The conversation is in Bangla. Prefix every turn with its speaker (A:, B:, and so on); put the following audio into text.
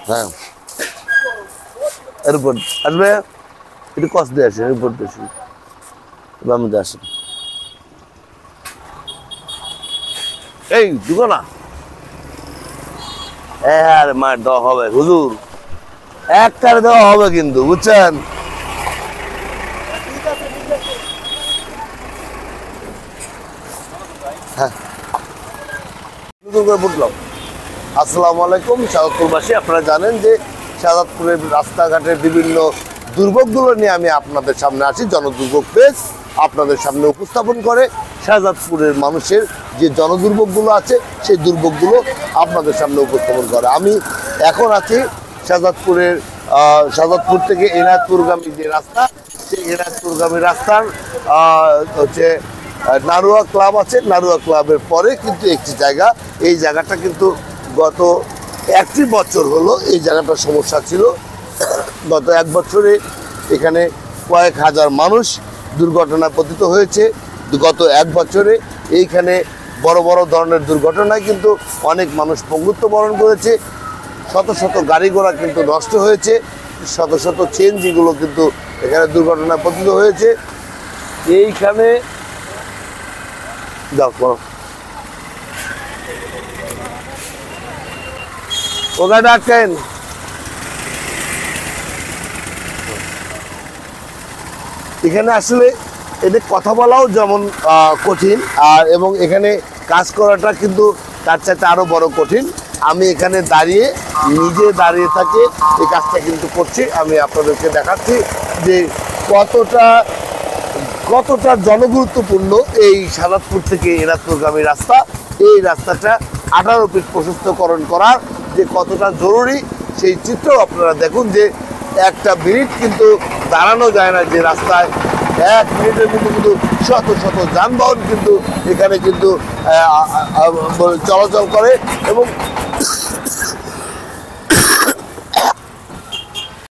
A: হ্যাঁ এর উপর আসবে, একটু কষ্ট দিয়ে আসেন, এর উপর দিয়ে আসেন, বামে আসেন। এই ঢুকো না, হ্যাঁ মার দেওয়া হবে হুজুর, একটার দেওয়া হবে কিন্তু, বুঝছেন? হ্যাঁ বুঝলাম। আসসালামু আলাইকুম শাহজাদপুরবাসী, আপনারা জানেন যে শাহজাদপুরের রাস্তাঘাটের বিভিন্ন দুর্ভোগগুলো নিয়ে আমি আপনাদের সামনে আসি। জনদুর্ভোগ পেজ আপনাদের সামনে উপস্থাপন করে শাহজাদপুরের মানুষের যে জনদুর্ভোগগুলো আছে সেই দুর্ভোগগুলো আপনাদের সামনে উপস্থাপন করে। আমি এখন আছি শাহজাদপুর থেকে এনায়তপুরগামী যে রাস্তা, সেই এনায়তপুরগামী রাস্তার হচ্ছে নারুয়া ক্লাব আছে। নারুয়া ক্লাবের পরে কিন্তু একটি জায়গা, এই জায়গাটা কিন্তু গত একটি বছর হলো এই জায়গাটার সমস্যা ছিল। গত এক বছরে এখানে কয়েক হাজার মানুষ দুর্ঘটনায় পতিত হয়েছে। গত এক বছরে এইখানে বড় বড় ধরনের দুর্ঘটনায় কিন্তু অনেক মানুষ পঙ্গুত্ব বরণ করেছে, শত শত গাড়ি ঘোড়া কিন্তু নষ্ট হয়েছে, শত শত চেঞ্জিগুলো কিন্তু এখানে দুর্ঘটনায় পতিত হয়েছে। এইখানে যাও করো ওখানে ডাকেন। এখানে আসলে এদের কথা বলাও যেমন কঠিন, আর এবং এখানে কাজ করাটা কিন্তু তার চাইতে আরও বড় কঠিন। আমি এখানে নিজে দাঁড়িয়ে থাকে এই কাজটা কিন্তু করছি। আমি আপনাদেরকে দেখাচ্ছি যে কতটা জনগুরুত্বপূর্ণ এই শাহজাদপুর থেকে এনায়তপুরগামী রাস্তা। এই রাস্তাটা 18 ফিট প্রশস্তকরণ করার যে কতটা জরুরি সেই চিত্র আপনারা দেখুন, যে একটা মিনিট কিন্তু দাঁড়ানো যায় না যে রাস্তায়, এক মিনিটের মধ্যে কিন্তু শত শত যানবাহন কিন্তু এখানে কিন্তু চলাচল করে। এবং